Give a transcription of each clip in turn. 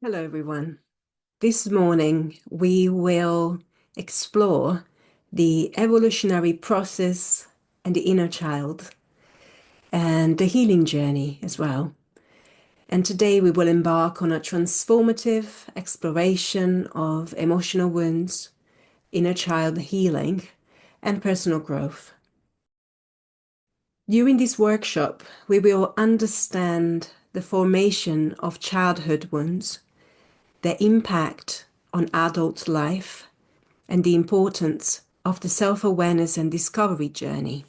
Hello, everyone. This morning, we will explore the evolutionary process and the inner child and the healing journey as well. And today, we will embark on a transformative exploration of emotional wounds, inner child healing, and personal growth. During this workshop, we will understand the formation of childhood wounds, their impact on adult life, and the importance of the self-awareness and discovery journey.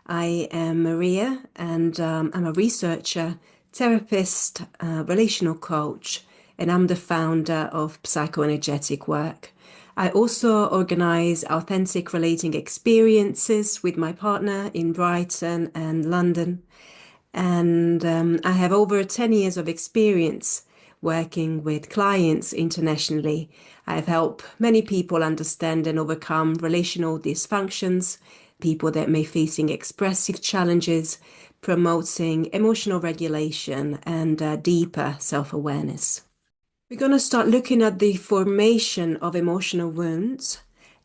I am Maria, and I'm a researcher, therapist, relational coach, and I'm the founder of Psychoenergetic Work. I also organize authentic relating experiences with my partner in Brighton and London. And I have over 10 years of experience working with clients internationally. I've helped many people understand and overcome relational dysfunctions, people that may facing expressive challenges, promoting emotional regulation and deeper self-awareness. We're going to start looking at the formation of emotional wounds.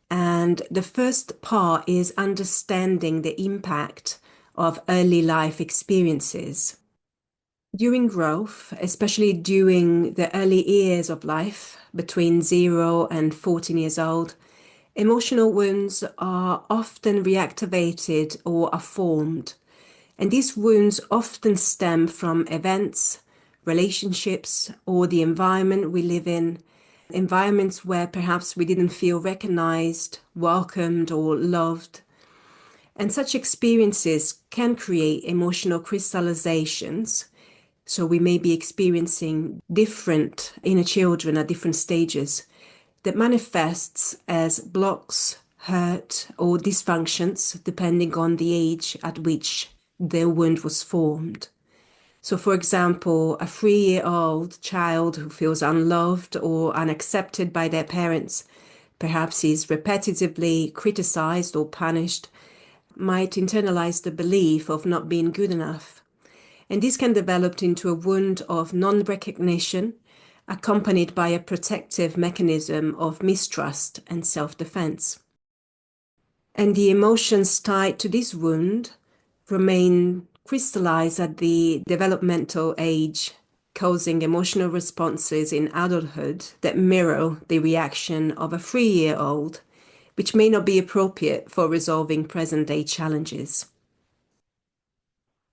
And the first part is understanding the impact of early life experiences. During growth, especially during the early years of life, between 0 and 14 years old, emotional wounds are often reactivated or are formed. And these wounds often stem from events, relationships, or the environment we live in, environments where perhaps we didn't feel recognized, welcomed, or loved. And such experiences can create emotional crystallizations. So we may be experiencing different inner children at different stages that manifests as blocks, hurt, or dysfunctions, depending on the age at which the wound was formed. So, for example, a 3-year-old child who feels unloved or unaccepted by their parents, perhaps is repetitively criticized or punished, might internalize the belief of not being good enough. And this can develop into a wound of non-recognition, accompanied by a protective mechanism of mistrust and self-defense. And the emotions tied to this wound remain crystallized at the developmental age, causing emotional responses in adulthood that mirror the reaction of a 3-year-old, which may not be appropriate for resolving present-day challenges.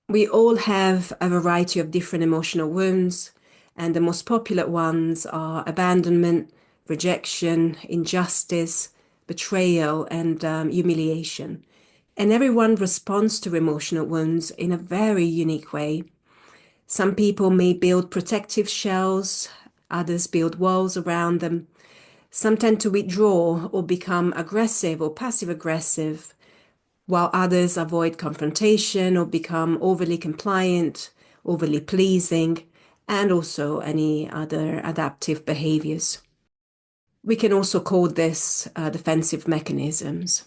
We all have a variety of different emotional wounds, and the most popular ones are abandonment, rejection, injustice, betrayal, and humiliation. And everyone responds to emotional wounds in a very unique way. Some people may build protective shells, others build walls around them. Some tend to withdraw or become aggressive or passive aggressive, while others avoid confrontation or become overly compliant, overly pleasing, and also any other adaptive behaviors. We can also call this defensive mechanisms.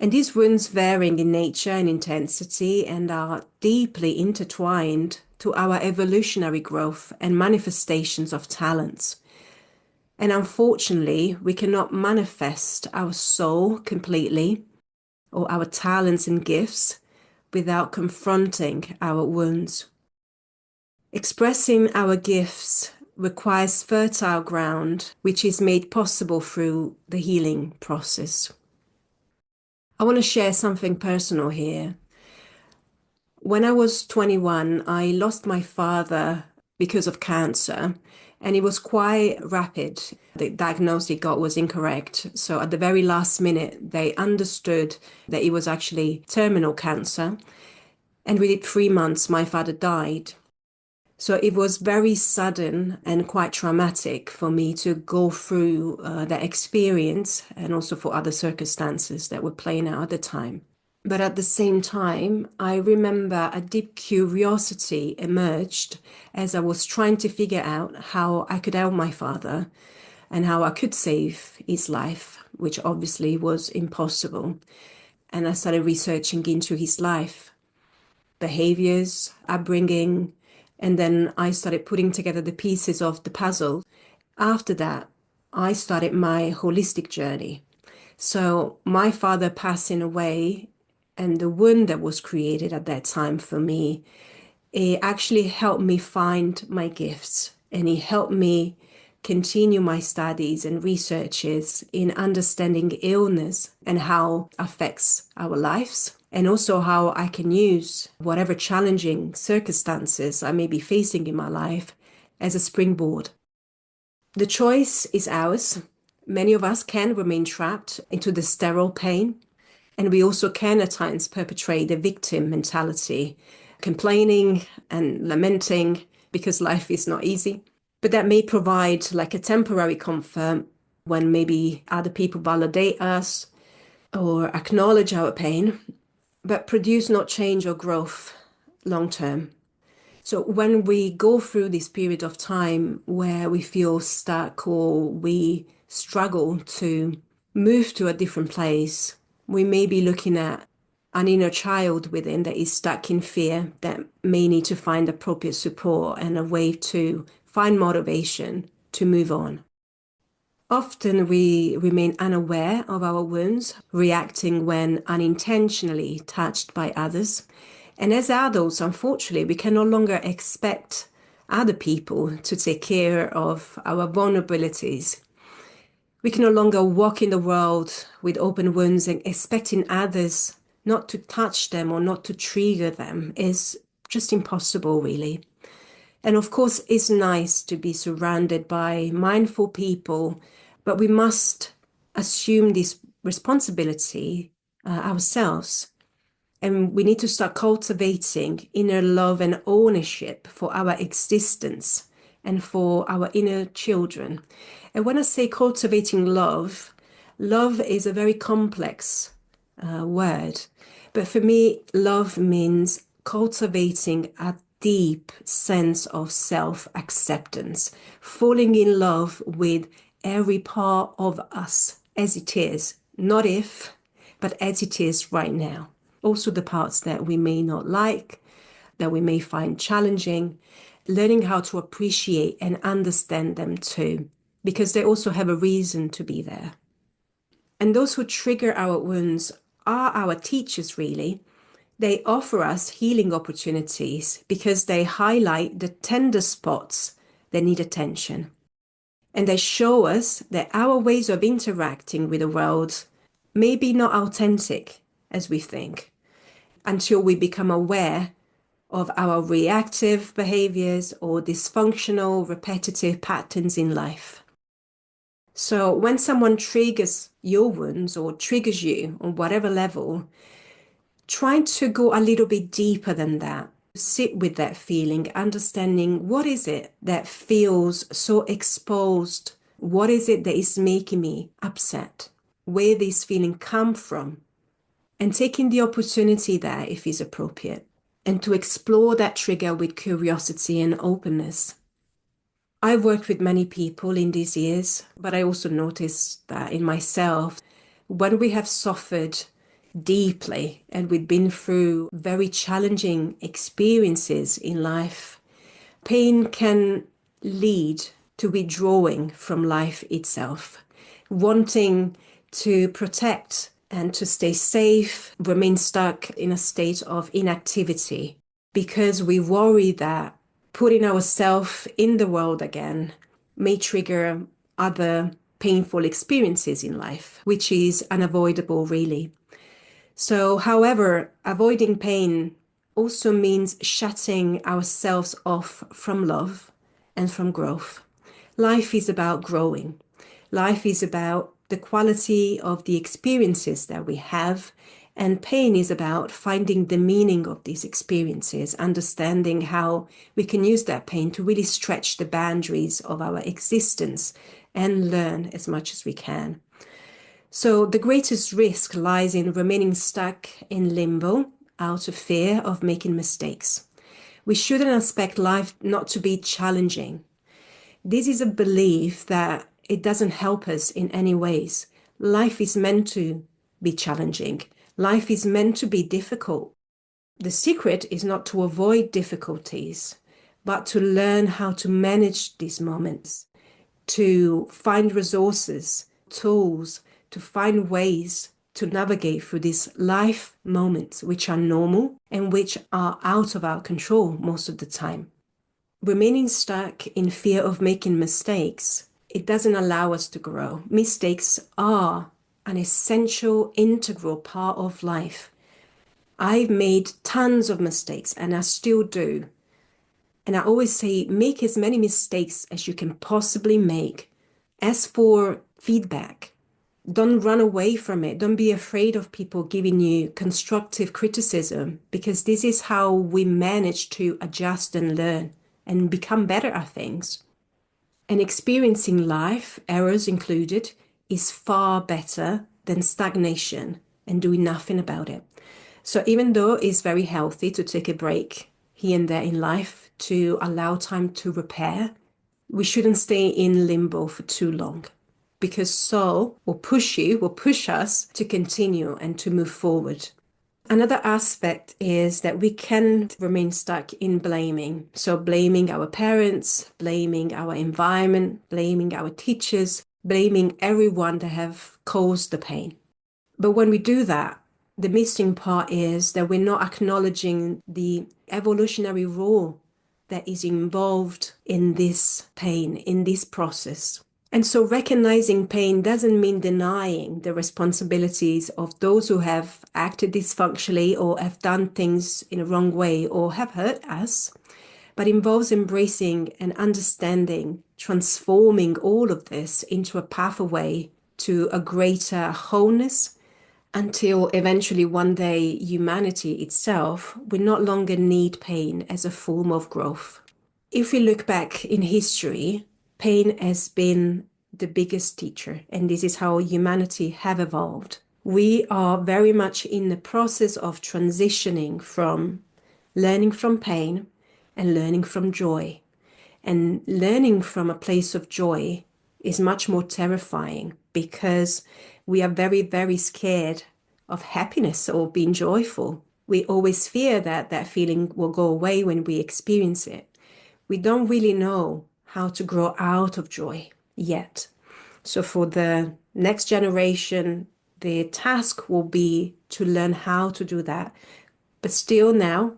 And these wounds varying in nature and intensity and are deeply intertwined to our evolutionary growth and manifestations of talents. And unfortunately, we cannot manifest our soul completely or our talents and gifts without confronting our wounds. Expressing our gifts requires fertile ground, which is made possible through the healing process. I want to share something personal here. When I was 21, I lost my father because of cancer, and it was quite rapid. The diagnosis he got was incorrect. So at the very last minute, they understood that it was actually terminal cancer. And within 3 months, my father died. So it was very sudden and quite traumatic for me to go through that experience, and also for other circumstances that were playing out at the time. But at the same time, I remember a deep curiosity emerged as I was trying to figure out how I could help my father and how I could save his life, which obviously was impossible. And I started researching into his life, behaviors, upbringing, And then I started putting together the pieces of the puzzle. After that, I started my holistic journey. So my father passing away and the wound that was created at that time for me, it actually helped me find my gifts, and it helped me continue my studies and researches in understanding illness and how it affects our lives, and also how I can use whatever challenging circumstances I may be facing in my life as a springboard. The choice is ours. Many of us can remain trapped into the sterile pain, and we also can at times perpetrate the victim mentality, complaining and lamenting because life is not easy. But that may provide like a temporary comfort when maybe other people validate us or acknowledge our pain, but produce not change or growth long term. So when we go through this period of time where we feel stuck or we struggle to move to a different place, we may be looking at an inner child within that is stuck in fear that may need to find appropriate support and a way to find motivation to move on. Often we remain unaware of our wounds, reacting when unintentionally touched by others. And as adults, unfortunately, we can no longer expect other people to take care of our vulnerabilities. We can no longer walk in the world with open wounds and expecting others not to touch them or not to trigger them is just impossible, really. And of course, it's nice to be surrounded by mindful people, but we must assume this responsibility ourselves. And we need to start cultivating inner love and ownership for our existence and for our inner children. And when I say cultivating love, love is a very complex word. But for me, love means cultivating a deep sense of self-acceptance, falling in love with every part of us as it is, not if, but as it is right now. Also the parts that we may not like, that we may find challenging, learning how to appreciate and understand them too, because they also have a reason to be there. And those who trigger our wounds are our teachers, really. They offer us healing opportunities because they highlight the tender spots that need attention. And they show us that our ways of interacting with the world may be not authentic as we think, until we become aware of our reactive behaviors or dysfunctional, repetitive patterns in life. So when someone triggers your wounds or triggers you on whatever level, try to go a little bit deeper than that. Sit with that feeling, understanding what is it that feels so exposed? What is it that is making me upset? Where this feeling come from? And taking the opportunity there if it's appropriate, and to explore that trigger with curiosity and openness. I've worked with many people in these years, but I also noticed that in myself, when we have suffered deeply and we've been through very challenging experiences in life, pain can lead to withdrawing from life itself, wanting to protect and to stay safe, remain stuck in a state of inactivity because we worry that putting ourselves in the world again may trigger other painful experiences in life, which is unavoidable, really. So, however, avoiding pain also means shutting ourselves off from love and from growth. Life is about growing. Life is about the quality of the experiences that we have, and pain is about finding the meaning of these experiences, understanding how we can use that pain to really stretch the boundaries of our existence and learn as much as we can. So the greatest risk lies in remaining stuck in limbo out of fear of making mistakes. We shouldn't expect life not to be challenging. This is a belief that it doesn't help us in any ways. Life is meant to be challenging. Life is meant to be difficult. The secret is not to avoid difficulties, but to learn how to manage these moments, to find resources, tools, to find ways to navigate through these life moments, which are normal and which are out of our control most of the time. Remaining stuck in fear of making mistakes, it doesn't allow us to grow. Mistakes are an essential, integral part of life. I've made tons of mistakes and I still do. And I always say, make as many mistakes as you can possibly make. As for feedback, don't run away from it. Don't be afraid of people giving you constructive criticism, because this is how we manage to adjust and learn and become better at things. And experiencing life, errors included, is far better than stagnation and doing nothing about it. So even though it's very healthy to take a break here and there in life to allow time to repair, we shouldn't stay in limbo for too long, because so will push us to continue and to move forward. Another aspect is that we can remain stuck in blaming. So blaming our parents, blaming our environment, blaming our teachers, blaming everyone that have caused the pain. But when we do that, the missing part is that we're not acknowledging the evolutionary role that is involved in this pain, in this process. And so recognizing pain doesn't mean denying the responsibilities of those who have acted dysfunctionally or have done things in a wrong way or have hurt us, but involves embracing and understanding, transforming all of this into a pathway to a greater wholeness, until eventually one day humanity itself will no longer need pain as a form of growth. If we look back in history, pain has been the biggest teacher, and this is how humanity have evolved. We are very much in the process of transitioning from learning from pain and learning from joy. And learning from a place of joy is much more terrifying, because we are very, very scared of happiness or being joyful. We always fear that that feeling will go away when we experience it. We don't really know how to grow out of joy yet. So for the next generation, the task will be to learn how to do that. But still now,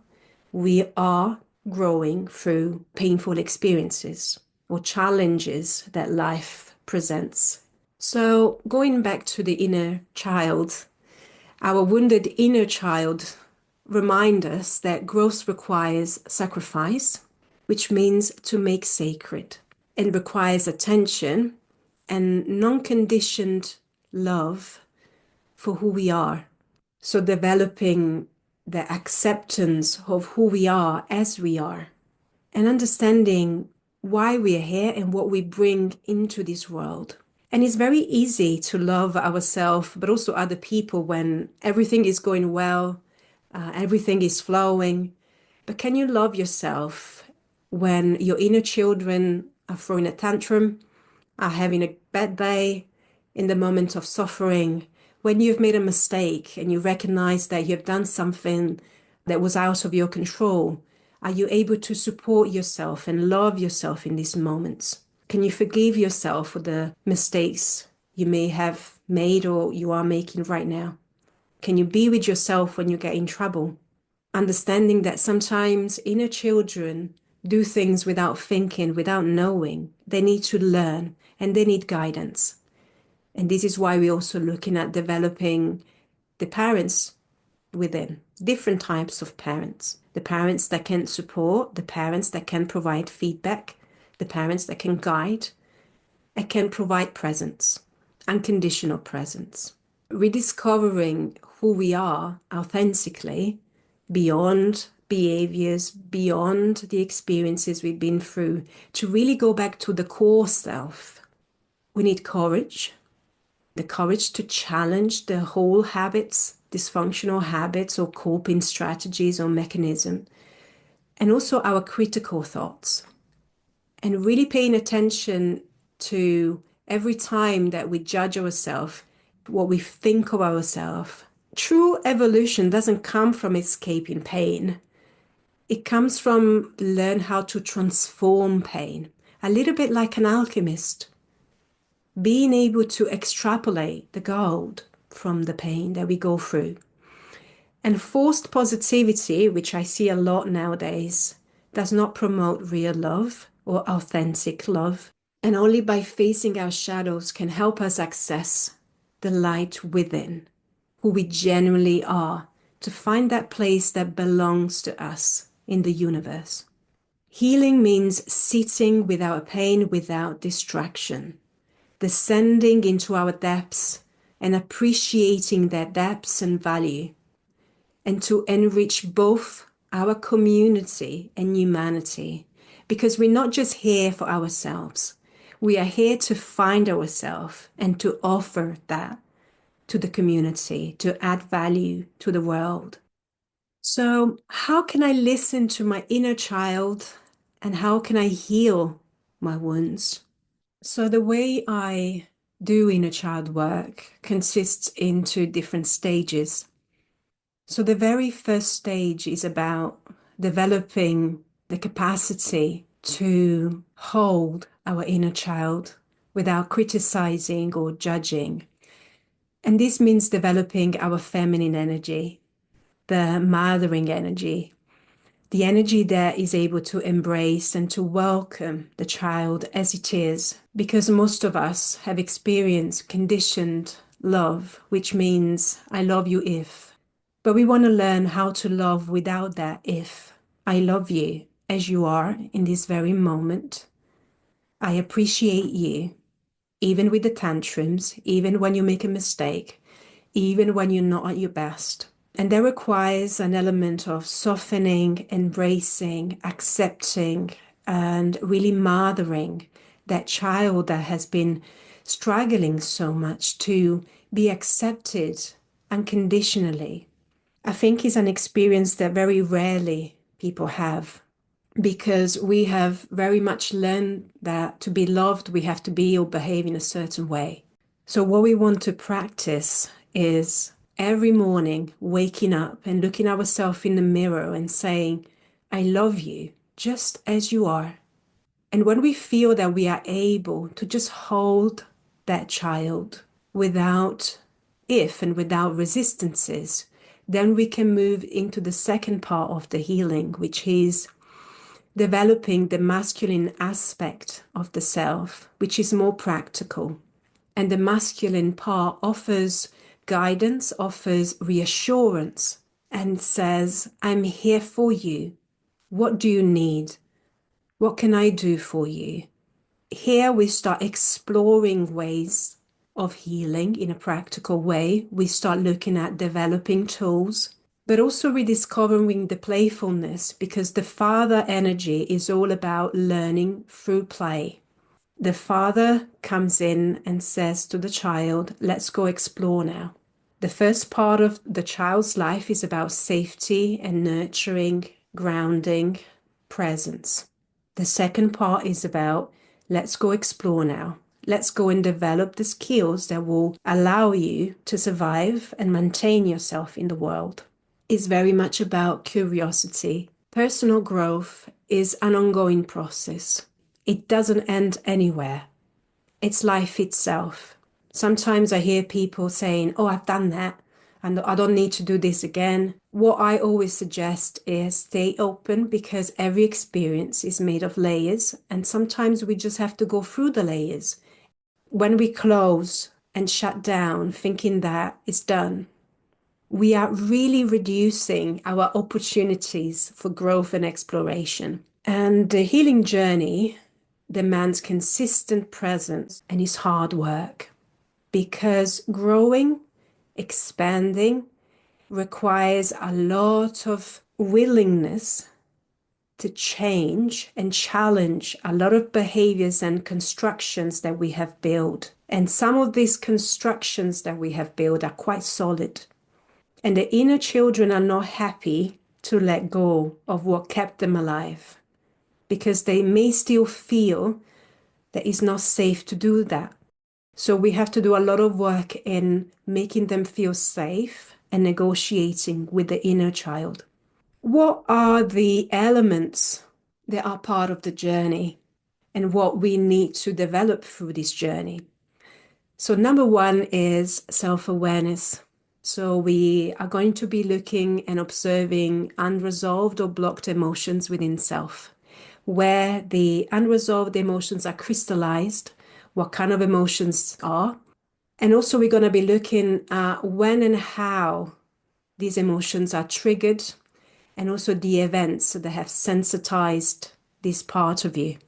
we are growing through painful experiences or challenges that life presents. So going back to the inner child, our wounded inner child remind us that growth requires sacrifice, which means to make sacred, and requires attention and non-conditioned love for who we are. So developing the acceptance of who we are as we are, and understanding why we are here and what we bring into this world. And it's very easy to love ourselves, but also other people when everything is going well, everything is flowing. But can you love yourself when your inner children are throwing a tantrum, are having a bad day, in the moment of suffering, when you've made a mistake and you recognize that you've done something that was out of your control? Are you able to support yourself and love yourself in these moments? Can you forgive yourself for the mistakes you may have made or you are making right now? Can you be with yourself when you get in trouble? Understanding that sometimes inner children do things without thinking, without knowing. They need to learn and they need guidance. And this is why we're also looking at developing the parents within, different types of parents. The parents that can support, the parents that can provide feedback, the parents that can guide and can provide presence, unconditional presence. Rediscovering who we are authentically beyond behaviors, beyond the experiences we've been through, to really go back to the core self. We need courage, the courage to challenge the whole habits, dysfunctional habits or coping strategies or mechanism, and also our critical thoughts. And really paying attention to every time that we judge ourselves, what we think of ourselves. True evolution doesn't come from escaping pain. It comes from learn how to transform pain, a little bit like an alchemist, being able to extrapolate the gold from the pain that we go through. And forced positivity, which I see a lot nowadays, does not promote real love or authentic love. And only by facing our shadows can help us access the light within, who we genuinely are, to find that place that belongs to us in the universe. Healing means sitting with our pain without distraction, descending into our depths and appreciating their depths and value, and to enrich both our community and humanity. Because we're not just here for ourselves, we are here to find ourselves and to offer that to the community, to add value to the world. So, how can I listen to my inner child and how can I heal my wounds? So, the way I do inner child work consists into different stages. So, the very first stage is about developing the capacity to hold our inner child without criticizing or judging. And this means developing our feminine energy, the mothering energy, the energy that is able to embrace and to welcome the child as it is, because most of us have experienced conditioned love, which means I love you if. But we want to learn how to love without that if. I love you as you are in this very moment. I appreciate you, even with the tantrums, even when you make a mistake, even when you're not at your best. And that requires an element of softening, embracing, accepting, and really mothering that child that has been struggling so much to be accepted unconditionally. I think is an experience that very rarely people have, because we have very much learned that to be loved, we have to be or behave in a certain way. So what we want to practice is every morning waking up and looking ourselves in the mirror and saying, I love you just as you are. And when we feel that we are able to just hold that child without if and without resistances, then we can move into the second part of the healing, which is developing the masculine aspect of the self, which is more practical. And the masculine part offers guidance, offers reassurance, and says, I'm here for you. What do you need? What can I do for you? Here we start exploring ways of healing in a practical way. We start looking at developing tools, but also rediscovering the playfulness, because the father energy is all about learning through play. The father comes in and says to the child, let's go explore now. The first part of the child's life is about safety and nurturing, grounding, presence. The second part is about let's go explore now. Let's go and develop the skills that will allow you to survive and maintain yourself in the world. It's very much about curiosity. Personal growth is an ongoing process. It doesn't end anywhere. It's life itself. Sometimes I hear people saying, oh, I've done that and I don't need to do this again. What I always suggest is stay open, because every experience is made of layers, and sometimes we just have to go through the layers. When we close and shut down thinking that it's done, we are really reducing our opportunities for growth and exploration. And the healing journey demands consistent presence and is hard work, because growing, expanding requires a lot of willingness to change and challenge a lot of behaviors and constructions that we have built. And some of these constructions that we have built are quite solid. And the inner children are not happy to let go of what kept them alive, because they may still feel that it's not safe to do that. So we have to do a lot of work in making them feel safe and negotiating with the inner child. What are the elements that are part of the journey and what we need to develop through this journey? So, number one is self-awareness. So, we are going to be looking and observing unresolved or blocked emotions within self, where the unresolved emotions are crystallized, what kind of emotions are. And also, we're going to be looking at when and how these emotions are triggered, and also the events that have sensitized this part of you.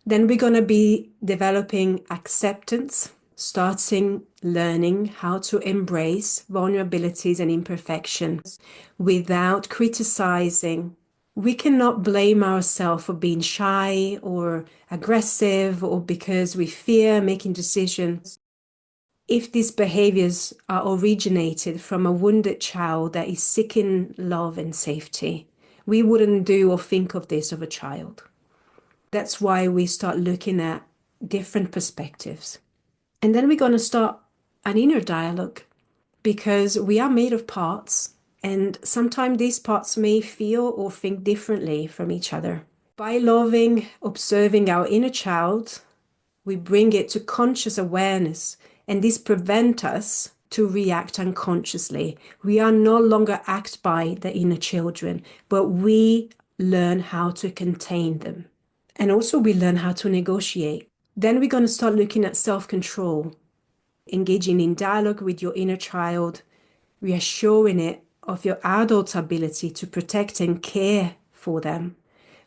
Then we're going to be developing acceptance, starting learning how to embrace vulnerabilities and imperfections without criticizing. We cannot blame ourselves for being shy or aggressive or because we fear making decisions. If these behaviors are originated from a wounded child that is seeking love and safety, we wouldn't do or think of this of a child. That's why we start looking at different perspectives. And then we're going to start an inner dialogue because we are made of parts, and sometimes these parts may feel or think differently from each other. By loving, observing our inner child, we bring it to conscious awareness, and this prevents us to react unconsciously. We are no longer act by the inner children, but we learn how to contain them. And also we learn how to negotiate. Then we're going to start looking at self-control, engaging in dialogue with your inner child, reassuring it of your adult ability to protect and care for them,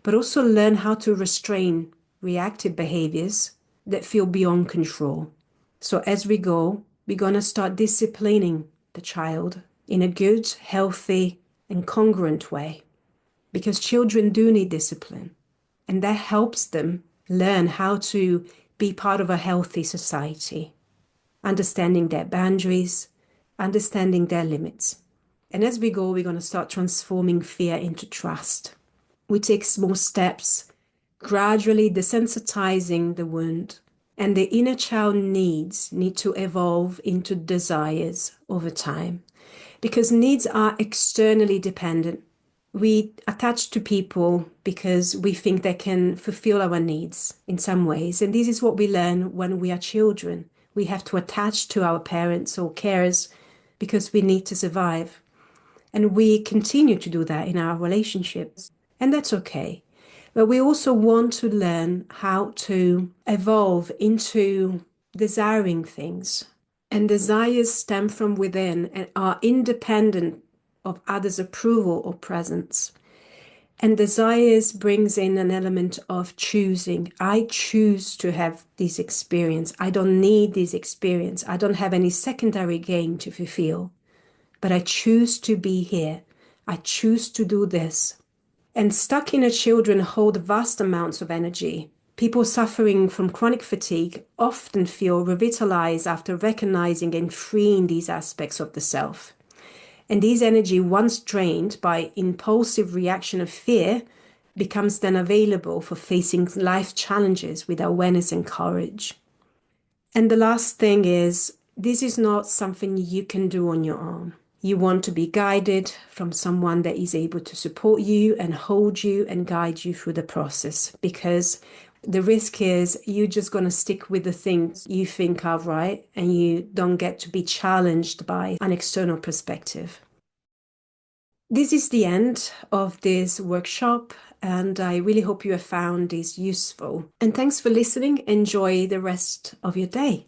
but also learn how to restrain reactive behaviors that feel beyond control. So as we go, we're going to start disciplining the child in a good, healthy, and congruent way, because children do need discipline, and that helps them learn how to be part of a healthy society, understanding their boundaries, understanding their limits. And as we go, we're going to start transforming fear into trust. We take small steps, gradually desensitizing the wound, and the inner child needs need to evolve into desires over time, because needs are externally dependent. We attach to people because we think they can fulfill our needs in some ways. And this is what we learn when we are children. We have to attach to our parents or carers because we need to survive. And we continue to do that in our relationships. And that's okay. But we also want to learn how to evolve into desiring things. And desires stem from within and are independent of others' approval or presence. And desires brings in an element of choosing. I choose to have this experience. I don't need this experience. I don't have any secondary gain to fulfill, but I choose to be here. I choose to do this. And stuck inner children hold vast amounts of energy. People suffering from chronic fatigue often feel revitalized after recognizing and freeing these aspects of the self. And this energy, once drained by impulsive reaction of fear, becomes then available for facing life challenges with awareness and courage. And the last thing is, this is not something you can do on your own. You want to be guided from someone that is able to support you and hold you and guide you through the process, because the risk is you're just going to stick with the things you think are right and you don't get to be challenged by an external perspective. This is the end of this workshop, and I really hope you have found this useful. And thanks for listening. Enjoy the rest of your day.